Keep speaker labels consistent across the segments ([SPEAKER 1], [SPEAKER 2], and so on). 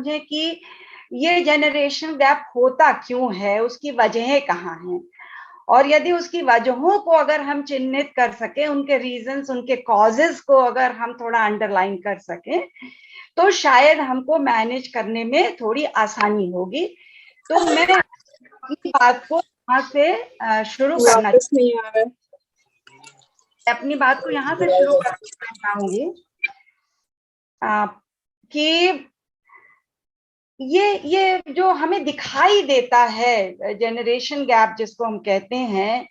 [SPEAKER 1] समझें कि ये जनरेशन गैप होता क्यों है, उसकी वजहें कहाँ हैं, और यदि उसकी वजहों को अगर हम चिन्हित कर सके, उनके रीजंस, उनके कॉजेस को अगर हम थोड़ा अंडरलाइन कर सके, तो शायद हमको मैनेज करने में थोड़ी आसानी होगी। तो मैं अपनी बात को यहाँ से शुरू करना
[SPEAKER 2] वापस नहीं आ रहा है।
[SPEAKER 1] अपनी बात को यहाँ से शुरू करना चाहूंगी कि ये जो हमें दिखाई देता है जनरेशन गैप जिसको हम कहते हैं,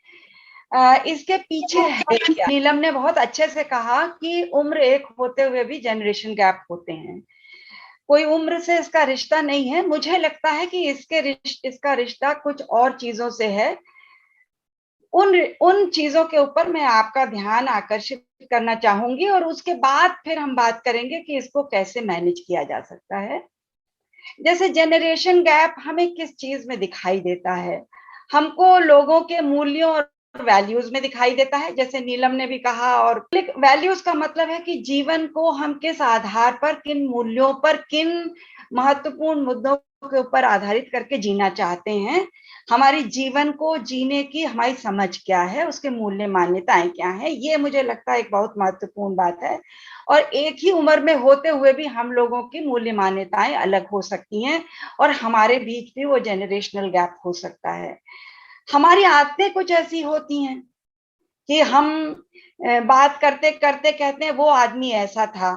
[SPEAKER 1] इसके पीछे है क्या? नीलम ने बहुत अच्छे से कहा कि उम्र एक होते हुए भी जनरेशन गैप होते हैं, कोई उम्र से इसका रिश्ता नहीं है। मुझे लगता है कि इसका रिश्ता कुछ और चीजों से है। उन चीजों के ऊपर मैं आपका ध्यान आकर्षित करना चाहूंगी, और उसके बाद फिर हम बात करेंगे कि इसको कैसे मैनेज किया जा सकता है। जैसे जनरेशन गैप हमें किस चीज में दिखाई देता है? हमको लोगों के मूल्यों और वैल्यूज में दिखाई देता है, जैसे नीलम ने भी कहा। और वैल्यूज का मतलब है कि जीवन को हम किस आधार पर, किन मूल्यों पर, किन महत्वपूर्ण मुद्दों के ऊपर आधारित करके जीना चाहते हैं, हमारी जीवन को जीने की हमारी समझ क्या है, उसके मूल्य मान्यताएं क्या है। ये मुझे लगता है एक बहुत महत्वपूर्ण बात है। और एक ही उम्र में होते हुए भी हम लोगों की मूल्य मान्यताएं अलग हो सकती हैं, और हमारे बीच भी वो जनरेशनल गैप हो सकता है। हमारी आदतें कुछ ऐसी होती हैं कि हम बात करते करते कहते हैं वो आदमी ऐसा था,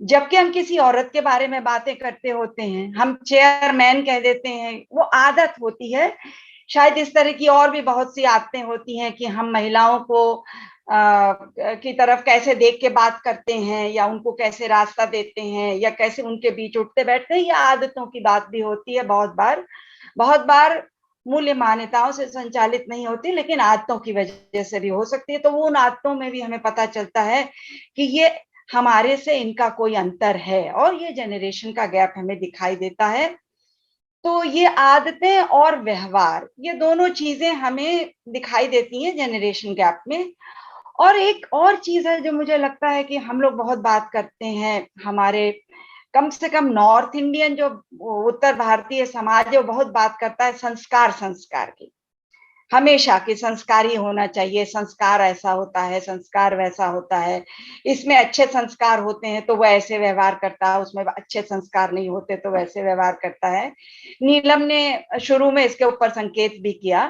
[SPEAKER 1] जबकि हम किसी औरत के बारे में बातें करते होते हैं, हम चेयरमैन कह देते हैं। वो आदत होती है। शायद इस तरह की और भी बहुत सी आदतें होती हैं कि हम महिलाओं को की तरफ कैसे देख के बात करते हैं, या उनको कैसे रास्ता देते हैं, या कैसे उनके बीच उठते बैठते हैं। यह आदतों की बात भी होती है। बहुत बार मूल्य मान्यताओं से संचालित नहीं होती, लेकिन आदतों की वजह से भी हो सकती है। तो वो उन आदतों में भी हमें पता चलता है कि ये हमारे से इनका कोई अंतर है, और ये जनरेशन का गैप हमें दिखाई देता है। तो ये आदतें और व्यवहार, ये दोनों चीजें हमें दिखाई देती हैं जनरेशन गैप में। और एक और चीज है जो मुझे लगता है कि हम लोग बहुत बात करते हैं, हमारे कम से कम नॉर्थ इंडियन जो उत्तर भारतीय समाज है वो बहुत बात करता है संस्कार की, हमेशा कि संस्कारी होना चाहिए, संस्कार ऐसा होता है, संस्कार वैसा होता है, इसमें अच्छे संस्कार होते हैं तो वह ऐसे व्यवहार करता है, उसमें अच्छे संस्कार नहीं होते तो वैसे व्यवहार करता है। नीलम ने शुरू में इसके ऊपर संकेत भी किया।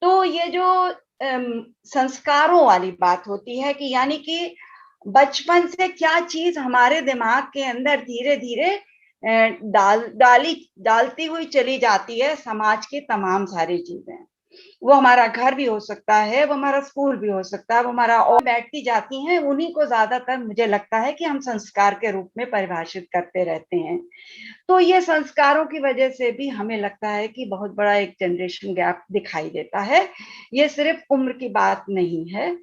[SPEAKER 1] तो ये जो संस्कारों वाली बात होती है कि यानी कि बचपन से क्या चीज हमारे दिमाग के अंदर धीरे धीरे डालती हुई चली जाती है, समाज की तमाम सारी चीजें। वो हमारा घर भी हो सकता है, वो हमारा स्कूल भी हो सकता है, वो हमारा और बैठती जाती हैं, उन्हीं को ज्यादातर मुझे लगता है कि हम संस्कार के रूप में परिभाषित करते रहते हैं। तो ये संस्कारों की वजह से भी हमें लगता है कि बहुत बड़ा एक जनरेशन गैप दिखाई देता है। ये सिर्फ उम्र की बात नहीं है,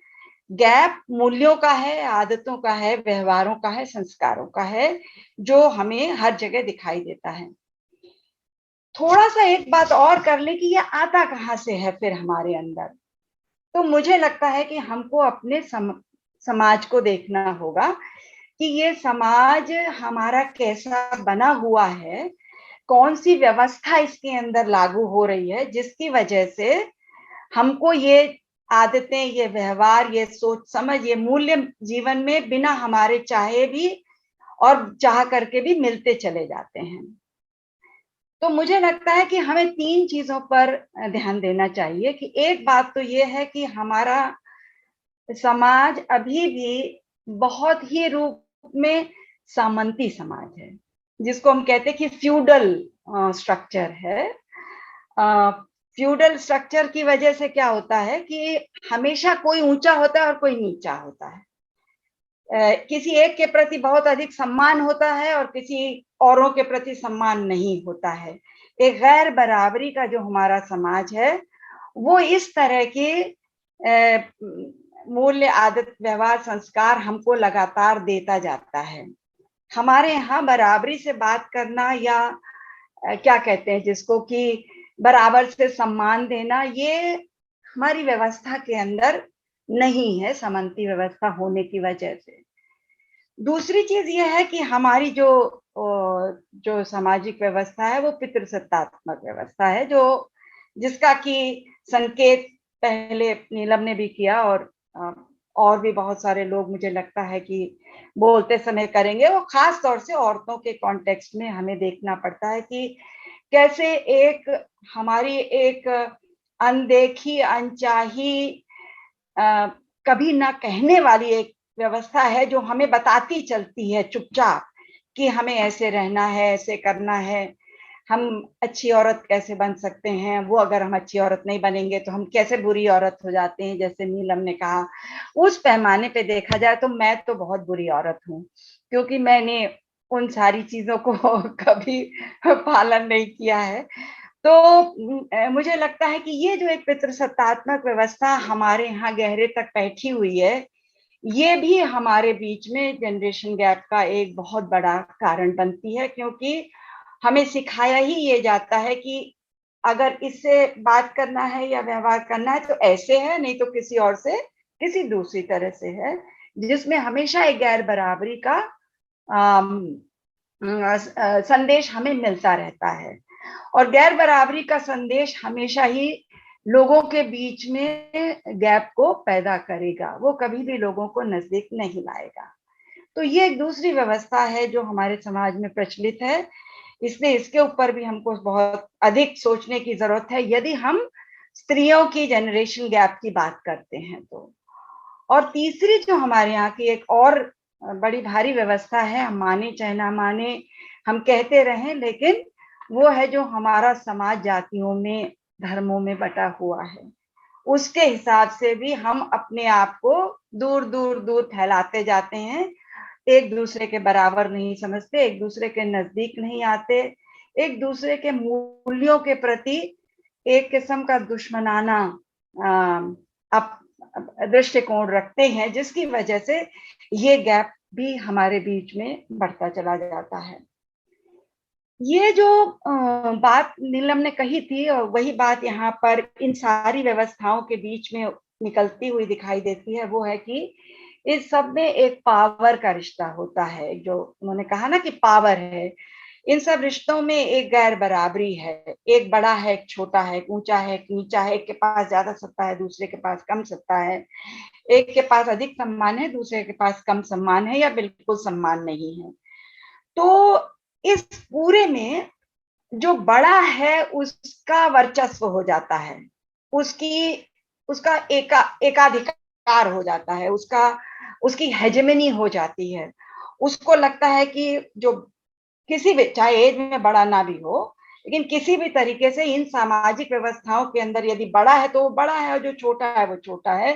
[SPEAKER 1] गैप मूल्यों का है, आदतों का है, व्यवहारों का है, संस्कारों का है, जो हमें हर जगह दिखाई देता है। थोड़ा सा एक बात और कर ले कि ये आता कहाँ से है फिर हमारे अंदर। तो मुझे लगता है कि हमको अपने समाज को देखना होगा कि ये समाज हमारा कैसा बना हुआ है, कौन सी व्यवस्था इसके अंदर लागू हो रही है, जिसकी वजह से हमको ये आदतें, ये व्यवहार, ये सोच समझ, ये मूल्य जीवन में बिना हमारे चाहे भी और चाह करके भी मिलते चले जाते हैं। तो मुझे लगता है कि हमें तीन चीजों पर ध्यान देना चाहिए। कि एक बात तो ये है कि हमारा समाज अभी भी बहुत ही रूप में सामंती समाज है, जिसको हम कहते हैं कि फ्यूडल स्ट्रक्चर है। फ्यूडल स्ट्रक्चर की वजह से क्या होता है कि हमेशा कोई ऊंचा होता है और कोई नीचा होता है। किसी एक के प्रति बहुत अधिक सम्मान होता है और किसी औरों के प्रति सम्मान नहीं होता है। एक गैर बराबरी का जो हमारा समाज है वो इस तरह के मूल्य, आदत, व्यवहार, संस्कार हमको लगातार देता जाता है। हमारे यहाँ बराबरी से बात करना, या क्या कहते हैं जिसको कि बराबर से सम्मान देना, ये हमारी व्यवस्था के अंदर नहीं है, समंती व्यवस्था होने की वजह से। दूसरी चीज ये है कि हमारी जो जो सामाजिक व्यवस्था है वो पितृसत्तात्मक व्यवस्था है, जो जिसका कि संकेत पहले नीलम ने भी किया, और भी बहुत सारे लोग मुझे लगता है कि बोलते समय करेंगे। वो खास तौर से औरतों के कॉन्टेक्स्ट में हमें देखना पड़ता है कि कैसे एक हमारी एक अनदेखी, अनचाही, कभी ना कहने वाली एक व्यवस्था है जो हमें बताती चलती है चुपचाप कि हमें ऐसे रहना है, ऐसे करना है, हम अच्छी औरत कैसे बन सकते हैं, वो अगर हम अच्छी औरत नहीं बनेंगे तो हम कैसे बुरी औरत हो जाते हैं, जैसे नीलम ने कहा। उस पैमाने पे देखा जाए तो मैं तो बहुत बुरी औरत हूँ, क्योंकि मैंने उन सारी चीजों को कभी पालन नहीं किया है। तो मुझे लगता है कि ये जो एक पितृसत्तात्मक व्यवस्था हमारे यहाँ गहरे तक बैठी हुई है, ये भी हमारे बीच में जनरेशन गैप का एक बहुत बड़ा कारण बनती है, क्योंकि हमें सिखाया ही ये जाता है कि अगर इससे बात करना है या व्यवहार करना है तो ऐसे है, नहीं तो किसी और से, किसी दूसरी तरह से है, जिसमें हमेशा एक गैर बराबरी का संदेश हमें मिलता रहता है। और गैर बराबरी का संदेश हमेशा ही लोगों के बीच में गैप को पैदा करेगा, वो कभी भी लोगों को नजदीक नहीं लाएगा। तो ये एक दूसरी व्यवस्था है जो हमारे समाज में प्रचलित है, इसलिए इसके ऊपर भी हमको बहुत अधिक सोचने की जरूरत है यदि हम स्त्रियों की जनरेशन गैप की बात करते हैं तो। और तीसरी जो हमारे यहाँ की एक और बड़ी भारी व्यवस्था है, हम माने चाहे ना माने, हम कहते रहें, लेकिन वो है जो हमारा समाज जातियों में, धर्मों में बटा हुआ है। उसके हिसाब से भी हम अपने आप को दूर दूर दूर फैलाते जाते हैं, एक दूसरे के बराबर नहीं समझते, एक दूसरे के नजदीक नहीं आते, एक दूसरे के मूल्यों के प्रति एक किस्म का दुश्मनाना अप दृष्टिकोण रखते हैं, जिसकी वजह से ये गैप भी हमारे बीच में बढ़ता चला जाता है। ये जो बात नीलम ने कही थी, और वही बात यहाँ पर इन सारी व्यवस्थाओं के बीच में निकलती हुई दिखाई देती है, वो है कि इस सब में एक पावर का रिश्ता होता है। जो उन्होंने कहा ना कि पावर है, इन सब रिश्तों में एक गैर बराबरी है, एक बड़ा है, एक छोटा है, एक ऊंचा है, एक नीचा है, एक के पास ज्यादा सत्ता है, दूसरे के पास कम सत्ता है, एक के पास अधिक सम्मान है, दूसरे के पास कम सम्मान है या बिल्कुल सम्मान नहीं है। तो इस पूरे में जो बड़ा है उसका वर्चस्व हो जाता है, उसकी उसका एकाधिकार हो जाता है, उसकी हेजेमनी हो जाती है। उसको लगता है कि जो किसी भी, चाहे एज में बड़ा ना भी हो, लेकिन किसी भी तरीके से इन सामाजिक व्यवस्थाओं के अंदर यदि बड़ा है तो वो बड़ा है, और जो छोटा है वो छोटा है।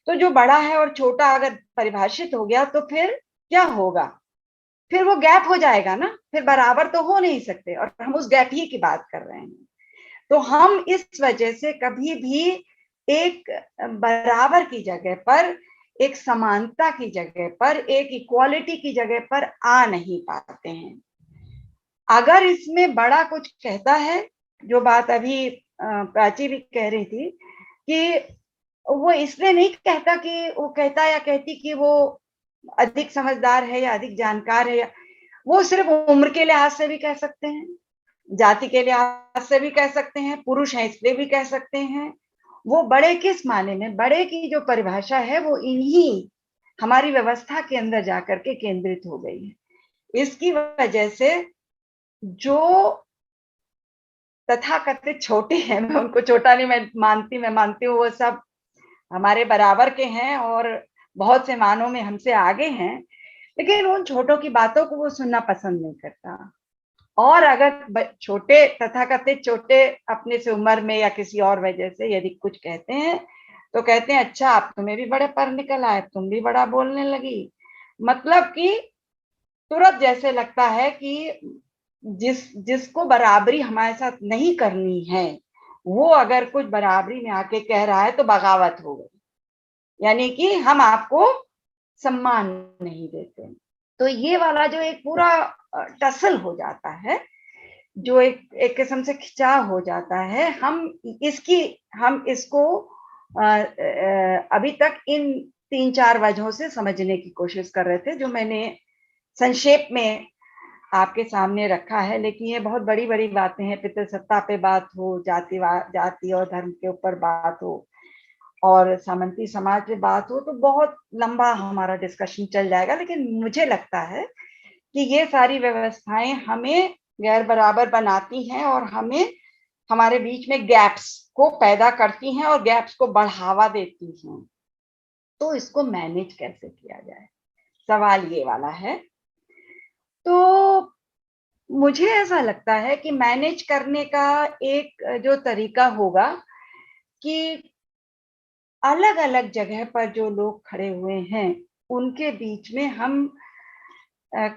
[SPEAKER 1] तो जो बड़ा है और छोटा अगर परिभाषित हो गया तो फिर क्या होगा? फिर वो गैप हो जाएगा ना, फिर बराबर तो हो नहीं सकते, और हम उस गैप ही की बात कर रहे हैं। तो हम इस वजह से कभी भी एक बराबर की जगह पर, एक समानता की जगह पर, एक इक्वालिटी की जगह पर आ नहीं पाते हैं। अगर इसमें बड़ा कुछ कहता है, जो बात अभी प्राची भी कह रही थी, कि वो इसलिए नहीं कहता कि वो कहता या कहती कि वो अधिक समझदार है या अधिक जानकार है, या वो सिर्फ उम्र के लिहाज से भी कह सकते हैं, जाति के लिहाज से भी कह सकते हैं, पुरुष है इसलिए भी कह सकते हैं। वो बड़े किस माने में, बड़े की जो परिभाषा है वो इन्हीं हमारी व्यवस्था के अंदर जाकर के केंद्रित हो गई है। इसकी वजह से जो तथाकथित छोटे हैं, मैं उनको छोटा नहीं मैं मानती हूँ वो सब हमारे बराबर के हैं और बहुत से मानों में हमसे आगे हैं, लेकिन उन छोटों की बातों को वो सुनना पसंद नहीं करता। और अगर छोटे, तथाकथित छोटे अपने से उम्र में या किसी और वजह से यदि कुछ कहते हैं तो कहते हैं अच्छा आप तुम्हें भी बड़े पर निकल आए, तुम भी बड़ा बोलने लगी। मतलब कि तुरंत जैसे लगता है कि जिसको बराबरी हमारे साथ नहीं करनी है, वो अगर कुछ बराबरी में आके कह रहा है तो बगावत हो गई, यानी कि हम आपको सम्मान नहीं देते। तो ये वाला जो एक पूरा टसल हो जाता है, जो एक किस्म से खिंचाव हो जाता है, हम इसको अभी तक इन 3-4 वजहों से समझने की कोशिश कर रहे थे, जो मैंने संक्षेप में आपके सामने रखा है, लेकिन ये बहुत बड़ी बड़ी बातें हैं। पितृसत्ता पे बात हो, जाति और धर्म के ऊपर बात हो, और सामंती समाज पे बात हो, तो बहुत लंबा हमारा डिस्कशन चल जाएगा। लेकिन मुझे लगता है कि ये सारी व्यवस्थाएं हमें गैर बराबर बनाती हैं और हमें हमारे बीच में गैप्स को पैदा करती हैं और गैप्स को बढ़ावा देती हैं। तो इसको मैनेज कैसे किया जाए, सवाल ये वाला है। तो मुझे ऐसा लगता है कि मैनेज करने का एक जो तरीका होगा कि अलग अलग जगह पर जो लोग खड़े हुए हैं उनके बीच में हम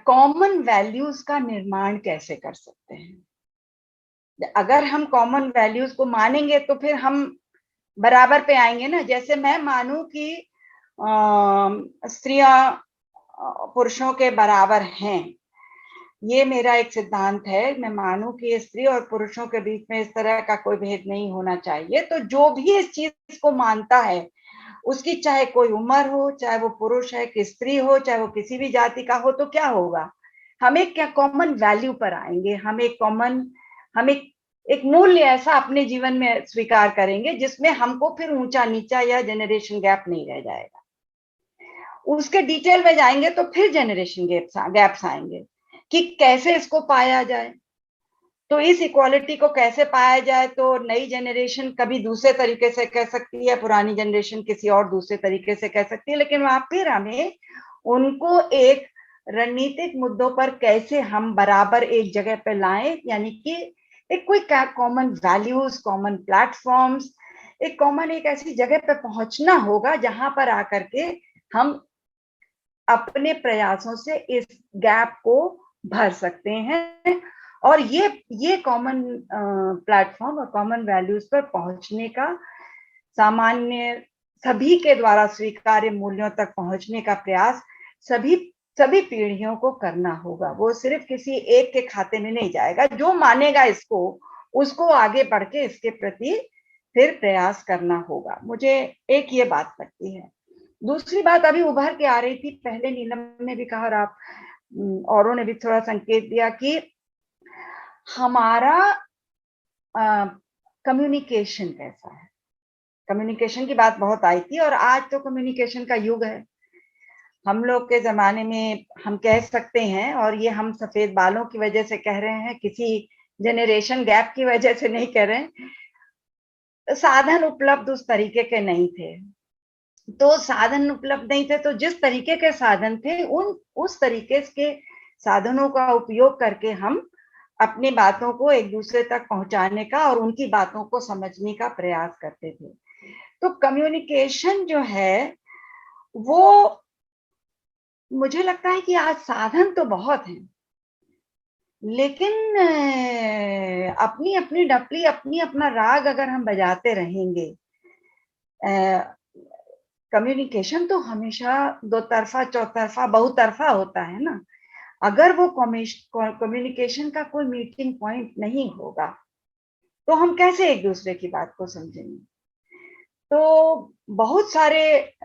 [SPEAKER 1] कॉमन वैल्यूज का निर्माण कैसे कर सकते हैं। अगर हम कॉमन वैल्यूज को मानेंगे तो फिर हम बराबर पे आएंगे ना। जैसे मैं मानूं कि स्त्रियां पुरुषों के बराबर हैं, ये मेरा एक सिद्धांत है। मैं मानूं कि स्त्री और पुरुषों के बीच में इस तरह का कोई भेद नहीं होना चाहिए, तो जो भी इस चीज को मानता है, उसकी चाहे कोई उम्र हो, चाहे वो पुरुष है कि स्त्री हो, चाहे वो किसी भी जाति का हो, तो क्या होगा, हम एक क्या कॉमन वैल्यू पर आएंगे। हम एक मूल्य ऐसा अपने जीवन में स्वीकार करेंगे जिसमें हमको फिर ऊंचा नीचा या जनरेशन गैप नहीं रह जाएगा। उसके डिटेल में जाएंगे तो फिर जनरेशन गैप्स आएंगे कि कैसे इसको पाया जाए। तो इस इक्वालिटी को कैसे पाया जाए, तो नई जनरेशन कभी दूसरे तरीके से कह सकती है, पुरानी जनरेशन किसी और दूसरे तरीके से कह सकती है, लेकिन वहां फिर हमें उनको एक रणनीतिक मुद्दों पर कैसे हम बराबर एक जगह पर लाएं, यानी कि एक कोई कॉमन वैल्यूज, कॉमन प्लेटफॉर्म्स, एक कॉमन एक ऐसी जगह पर पहुंचना होगा जहां पर आकर के हम अपने प्रयासों से इस गैप को भर सकते हैं। और ये कॉमन प्लेटफॉर्म और कॉमन वैल्यूज पर पहुंचने का, सामान्य सभी के द्वारा स्वीकार्य मूल्यों तक पहुंचने का प्रयास सभी सभी पीढ़ियों को करना होगा। वो सिर्फ किसी एक के खाते में नहीं जाएगा। जो मानेगा इसको, उसको आगे बढ़ के इसके प्रति फिर प्रयास करना होगा। मुझे एक ये बात लगती है। दूसरी बात अभी उभर के आ रही थी, पहले नीलम ने भी कहा और आप औरों ने भी थोड़ा संकेत दिया कि हमारा कम्युनिकेशन कैसा है। कम्युनिकेशन की बात बहुत आई थी, और आज तो कम्युनिकेशन का युग है। हम लोग के जमाने में हम कह सकते हैं, और ये हम सफेद बालों की वजह से कह रहे हैं, किसी जनरेशन गैप की वजह से नहीं कह रहे हैं, साधन उपलब्ध उस तरीके के नहीं थे। तो साधन उपलब्ध नहीं थे, तो जिस तरीके के साधन थे उस तरीके के साधनों का उपयोग करके हम अपनी बातों को एक दूसरे तक पहुंचाने का और उनकी बातों को समझने का प्रयास करते थे। तो कम्युनिकेशन जो है वो, मुझे लगता है कि आज साधन तो बहुत हैं, लेकिन अपनी अपनी डफली, अपनी अपना राग अगर हम बजाते रहेंगे, कम्युनिकेशन तो हमेशा दो तरफा, चौतरफा, बहुतरफा होता है ना। अगर वो कम्युनिकेशन का कोई मीटिंग पॉइंट नहीं होगा तो हम कैसे एक दूसरे की बात को समझेंगे। तो बहुत सारे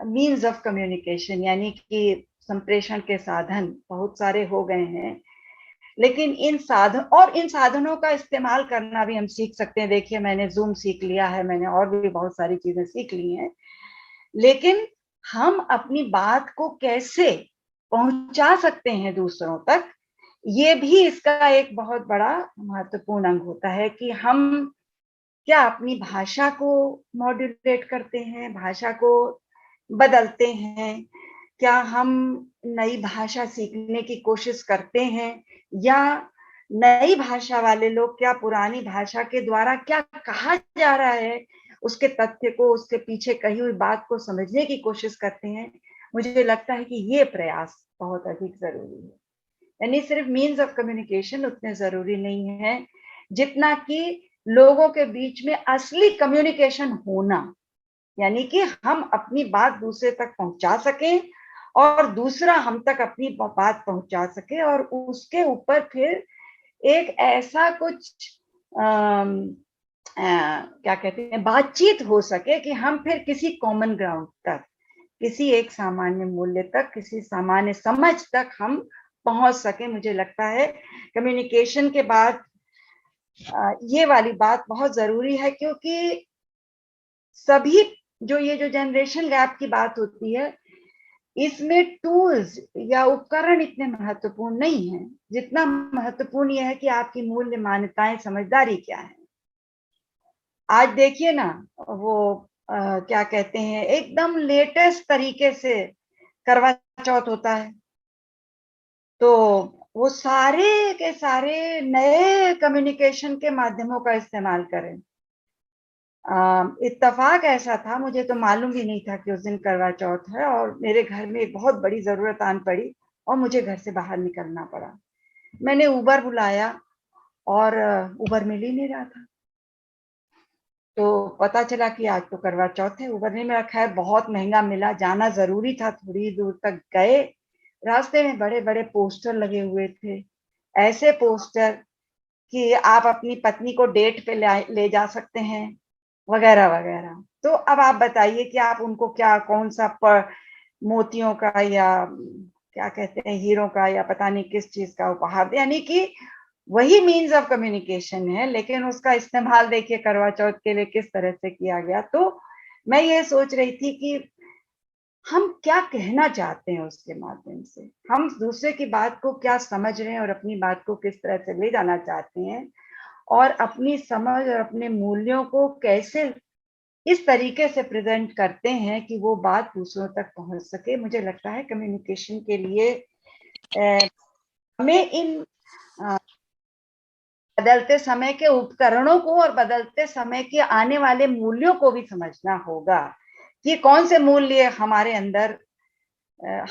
[SPEAKER 1] मीन्स ऑफ कम्युनिकेशन, यानी कि संप्रेषण के साधन बहुत सारे हो गए हैं, लेकिन इन साधनों का इस्तेमाल करना भी हम सीख सकते हैं। देखिए, मैंने जूम सीख लिया है, मैंने और भी बहुत सारी चीजें सीख ली हैं, लेकिन हम अपनी बात को कैसे पहुंचा सकते हैं दूसरों तक, ये भी इसका एक बहुत बड़ा महत्वपूर्ण अंग होता है कि हम क्या अपनी भाषा को मॉड्यूलेट करते हैं, भाषा को बदलते हैं, क्या हम नई भाषा सीखने की कोशिश करते हैं, या नई भाषा वाले लोग क्या पुरानी भाषा के द्वारा क्या कहा जा रहा है उसके तथ्य को, उसके पीछे कही हुई बात को समझने की कोशिश करते हैं। मुझे लगता है कि ये प्रयास बहुत अधिक जरूरी है। यानी सिर्फ मीन्स ऑफ कम्युनिकेशन उतने जरूरी नहीं है जितना कि लोगों के बीच में असली कम्युनिकेशन होना, यानी कि हम अपनी बात दूसरे तक पहुंचा सकें और दूसरा हम तक अपनी बात पहुंचा सके, और उसके ऊपर फिर एक ऐसा कुछ क्या कहते हैं, बातचीत हो सके कि हम फिर किसी कॉमन ग्राउंड तक, किसी एक सामान्य मूल्य तक, किसी सामान्य समझ तक हम पहुंच सके। मुझे लगता है कम्युनिकेशन के बाद ये वाली बात बहुत जरूरी है, क्योंकि सभी ये जो जनरेशन गैप की बात होती है, इसमें टूल्स या उपकरण इतने महत्वपूर्ण नहीं है, जितना महत्वपूर्ण यह है कि आपकी मूल्य मान्यताएं, समझदारी क्या है। आज देखिए ना, वो क्या कहते हैं, एकदम लेटेस्ट तरीके से करवा चौथ होता है, तो वो सारे के सारे नए कम्युनिकेशन के माध्यमों का इस्तेमाल करें। इत्तेफाक ऐसा था, मुझे तो मालूम भी नहीं था कि उस दिन करवा चौथ है, और मेरे घर में एक बहुत बड़ी जरूरत आन पड़ी और मुझे घर से बाहर निकलना पड़ा। मैंने उबर बुलाया और उबर मिल ही नहीं रहा था, तो पता चला कि आज तो करवा चौथ है। उबर नहीं मिला, खैर बहुत महंगा मिला, जाना जरूरी था, थोड़ी दूर तक गए। रास्ते में बड़े बड़े पोस्टर लगे हुए थे, ऐसे पोस्टर कि आप अपनी पत्नी को डेट पे ले जा सकते हैं, वगैरह वगैरह। तो अब आप बताइए कि आप उनको क्या, कौन सा मोतियों का या क्या कहते हैं, हीरो का या पता नहीं किस चीज का उपहार दे, यानी कि वही मीन्स ऑफ कम्युनिकेशन है, लेकिन उसका इस्तेमाल देखिए करवा चौथ के लिए किस तरह से किया गया। तो मैं ये सोच रही थी कि हम क्या कहना चाहते हैं उसके माध्यम से, हम दूसरे की बात को क्या समझ रहे हैं और अपनी बात को किस तरह से ले जाना चाहते हैं, और अपनी समझ और अपने मूल्यों को कैसे इस तरीके से प्रेजेंट करते हैं कि वो बात दूसरों तक पहुंच सके। मुझे लगता है कम्युनिकेशन के लिए हमें इन बदलते समय के उपकरणों को और बदलते समय के आने वाले मूल्यों को भी समझना होगा कि कौन से मूल्य हमारे अंदर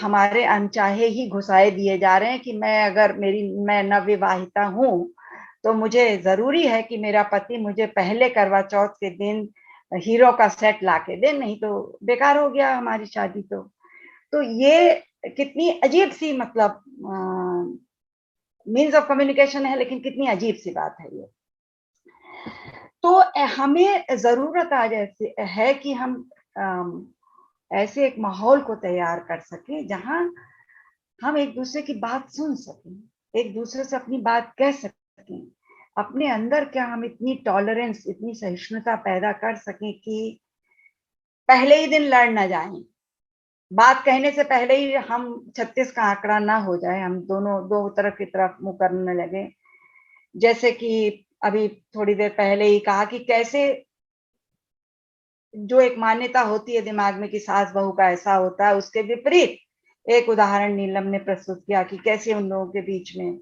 [SPEAKER 1] हमारे अनचाहे ही घुसाए दिए जा रहे हैं, कि मैं नवविवाहिता हूँ तो मुझे जरूरी है कि मेरा पति मुझे पहले करवा चौथ के दिन हीरो का सेट ला के दे, नहीं तो बेकार हो गया हमारी शादी। तो ये कितनी अजीब सी, मतलब मीन्स ऑफ कम्युनिकेशन है, लेकिन कितनी अजीब सी बात है ये। तो हमें जरूरत आज ऐसी है कि हम ऐसे एक माहौल को तैयार कर सके जहां हम एक दूसरे की बात सुन सकें, एक दूसरे से अपनी बात कह सकें, अपने अंदर क्या हम इतनी टॉलरेंस, इतनी सहिष्णुता पैदा कर सकें कि पहले ही दिन लड़ ना जाएं, बात कहने से पहले ही हम 36 का आंकड़ा ना हो जाए, हम दोनों दो तरफ की तरफ मुंह करने लगे। जैसे कि अभी थोड़ी देर पहले ही कहा कि कैसे जो एक मान्यता होती है दिमाग में कि सास बहू का ऐसा होता है, उसके विपरीत एक उदाहरण नीलम ने प्रस्तुत किया कि कैसे उन लोगों के बीच में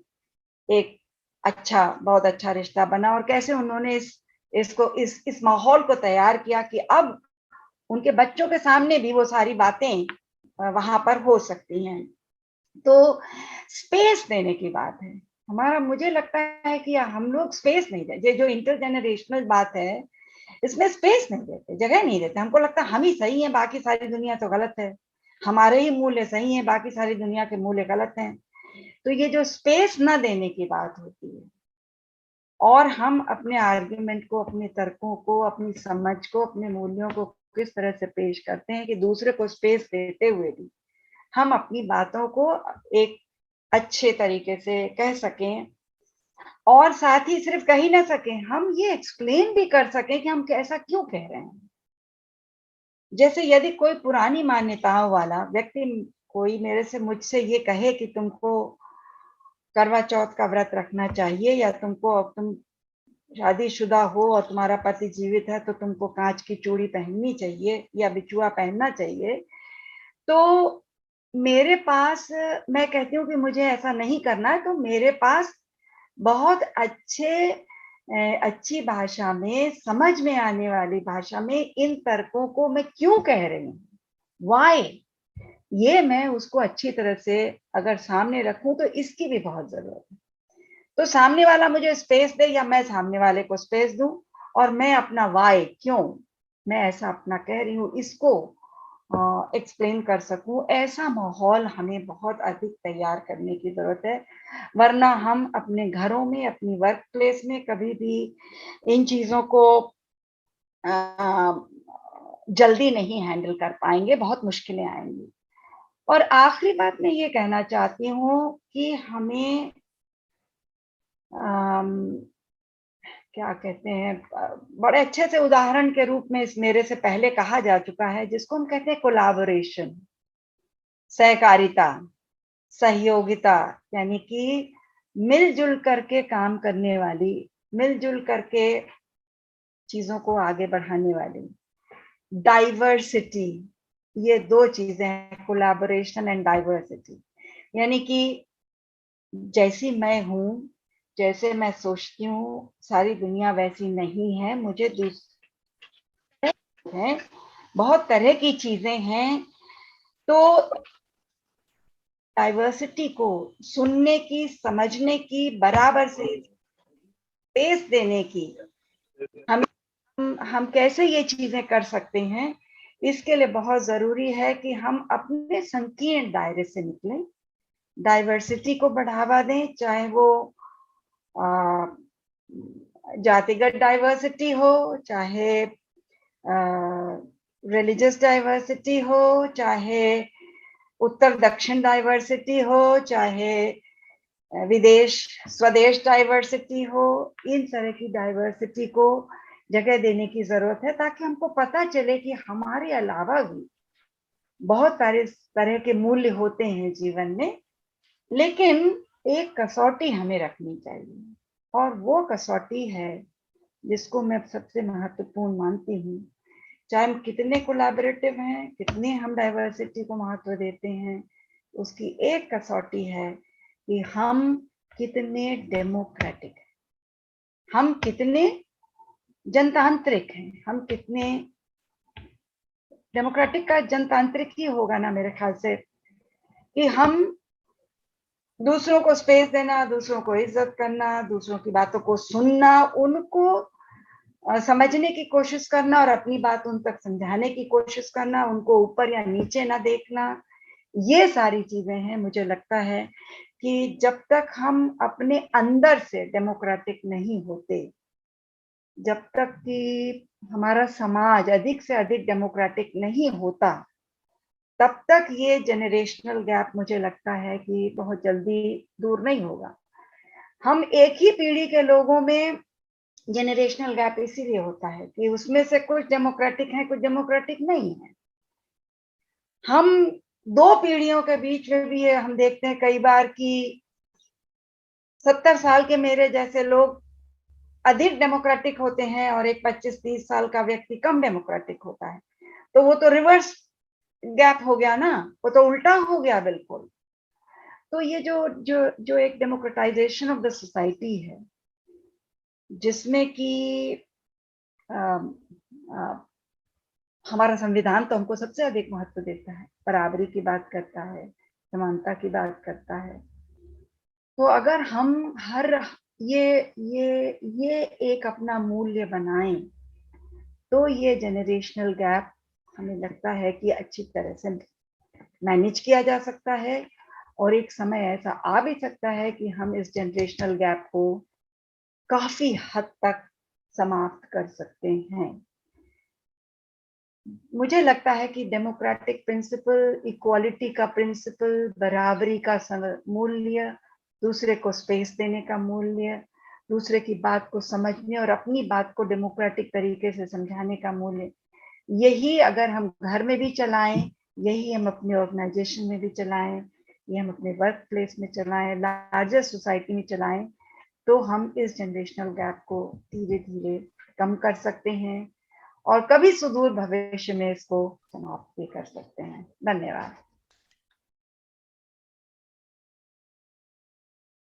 [SPEAKER 1] एक बहुत अच्छा रिश्ता बना, और कैसे उन्होंने इस माहौल को तैयार किया कि अब उनके बच्चों के सामने भी वो सारी बातें वहां पर हो सकती हैं। तो स्पेस देने की बात है हमारा, मुझे लगता है कि हम लोग स्पेस नहीं देते, जो इंटरजेनरेशनल बात है इसमें स्पेस नहीं देते, जगह नहीं देते। हमको लगता है हम ही सही हैं, बाकी सारी दुनिया तो गलत है, हमारे ही मूल्य सही हैं, बाकी सारी दुनिया के मूल्य गलत हैं। तो ये जो स्पेस ना देने की बात होती है, और हम अपने आर्ग्यूमेंट को, अपने तर्कों को, अपनी समझ को, अपने मूल्यों को किस तरह से पेश करते हैं कि दूसरे को स्पेस देते हुए भी हम अपनी बातों को एक अच्छे तरीके से कह सकें, और साथ ही सिर्फ कह ही ना सकें, हम ये एक्सप्लेन भी कर सकें कि हम ऐसा क्यों कह रहे हैं। जैसे यदि कोई पुरानी मान्यताओं वाला व्यक्ति कोई मुझसे ये कहे कि तुमको करवा चौथ का व्रत रखना चाहिए, या तुम शादीशुदा हो और तुम्हारा पति जीवित है तो तुमको कांच की चूड़ी पहननी चाहिए या बिछुआ पहनना चाहिए, तो मेरे पास, मैं कहती हूँ कि मुझे ऐसा नहीं करना है, तो मेरे पास बहुत अच्छी भाषा में, समझ में आने वाली भाषा में इन तर्कों को मैं क्यों कह रही हूँ, वाई, ये मैं उसको अच्छी तरह से अगर सामने रखूं तो इसकी भी बहुत जरूरत है। तो सामने वाला मुझे स्पेस दे या मैं सामने वाले को स्पेस दूं, और मैं अपना वाई, क्यों मैं ऐसा अपना कह रही हूँ, इसको एक्सप्लेन कर सकूं, ऐसा माहौल हमें बहुत अधिक तैयार करने की जरूरत है। वरना हम अपने घरों में, अपनी वर्क प्लेस में कभी भी इन चीजों को जल्दी नहीं हैंडल कर पाएंगे, बहुत मुश्किलें आएंगी। और आखिरी बात मैं ये कहना चाहती हूँ कि हमें क्या कहते हैं, बड़े अच्छे से उदाहरण के रूप में इस मेरे से पहले कहा जा चुका है, जिसको हम कहते हैं कोलैबोरेशन, सहकारिता, सहयोगिता, यानी कि मिलजुल करके काम करने वाली, मिलजुल करके चीजों को आगे बढ़ाने वाली। डाइवर्सिटी, ये दो चीजें हैं, कोलैबोरेशन एंड डाइवर्सिटी। यानी कि जैसी मैं हूं, जैसे मैं सोचती हूँ, सारी दुनिया वैसी नहीं है, मुझे दूसरे हैं, बहुत तरह की चीजें हैं। तो डाइवर्सिटी को सुनने की, समझने की, बराबर से स्पेस देने की, हम कैसे ये चीजें कर सकते हैं, इसके लिए बहुत जरूरी है कि हम अपने संकीर्ण दायरे से निकलें, डाइवर्सिटी को बढ़ावा दें, चाहे वो जातिगत डाइवर्सिटी हो, चाहे रिलीजियस डाइवर्सिटी हो, चाहे उत्तर दक्षिण डाइवर्सिटी हो, चाहे विदेश स्वदेश डाइवर्सिटी हो। इन तरह की डाइवर्सिटी को जगह देने की जरूरत है, ताकि हमको पता चले कि हमारे अलावा भी बहुत सारे तरह के मूल्य होते हैं जीवन में, लेकिन एक कसौटी हमें रखनी चाहिए, और वो कसौटी है जिसको मैं सबसे महत्वपूर्ण मानती हूँ। चाहे हम कितने कोलैबोरेटिव हैं, कितने हम डाइवर्सिटी को महत्व देते हैं, उसकी एक कसौटी है कि हम कितने डेमोक्रेटिक हैं, हम कितने जनतांत्रिक हैं, हम कितने डेमोक्रेटिक का जनतांत्रिक ही होगा ना मेरे ख्याल से, कि हम दूसरों को स्पेस देना, दूसरों को इज्जत करना, दूसरों की बातों को सुनना, उनको समझने की कोशिश करना और अपनी बात उन तक समझाने की कोशिश करना, उनको ऊपर या नीचे ना देखना। ये सारी चीजें हैं। मुझे लगता है कि जब तक हम अपने अंदर से डेमोक्रेटिक नहीं होते, जब तक कि हमारा समाज अधिक से अधिक डेमोक्रेटिक नहीं होता, तब तक ये जनरेशनल गैप मुझे लगता है कि बहुत जल्दी दूर नहीं होगा। हम एक ही पीढ़ी के लोगों में जनरेशनल गैप इसीलिए होता है कि उसमें से कुछ डेमोक्रेटिक हैं, कुछ डेमोक्रेटिक नहीं है। हम दो पीढ़ियों के बीच में भी हम देखते हैं कई बार कि 70 साल के मेरे जैसे लोग अधिक डेमोक्रेटिक होते हैं और एक 25-30 साल का व्यक्ति कम डेमोक्रेटिक होता है। तो वो तो रिवर्स गैप हो गया ना, वो तो उल्टा हो गया बिल्कुल। तो ये जो जो जो एक डेमोक्रेटाइजेशन ऑफ द सोसाइटी है, जिसमें कि हमारा संविधान तो हमको सबसे अधिक महत्व देता है, बराबरी की बात करता है, समानता की बात करता है। तो अगर हम हर ये ये एक अपना मूल्य बनाएं, तो ये जनरेशनल गैप हमें लगता है कि अच्छी तरह से मैनेज किया जा सकता है, और एक समय ऐसा आ भी सकता है कि हम इस जनरेशनल गैप को काफी हद तक समाप्त कर सकते हैं। मुझे लगता है कि डेमोक्रेटिक प्रिंसिपल, इक्वालिटी का प्रिंसिपल, बराबरी का मूल्य, दूसरे को स्पेस देने का मूल्य, दूसरे की बात को समझने और अपनी बात को डेमोक्रेटिक तरीके से समझाने का मूल्य, यही अगर हम घर में भी चलाएं, यही हम अपने ऑर्गेनाइजेशन में भी चलाएं, ये हम अपने वर्क प्लेस में चलाएं, लार्जर सोसाइटी में चलाएं, तो हम इस जनरेशनल गैप को धीरे धीरे कम कर सकते हैं और कभी सुदूर भविष्य में इसको समाप्त भी कर सकते हैं। धन्यवाद।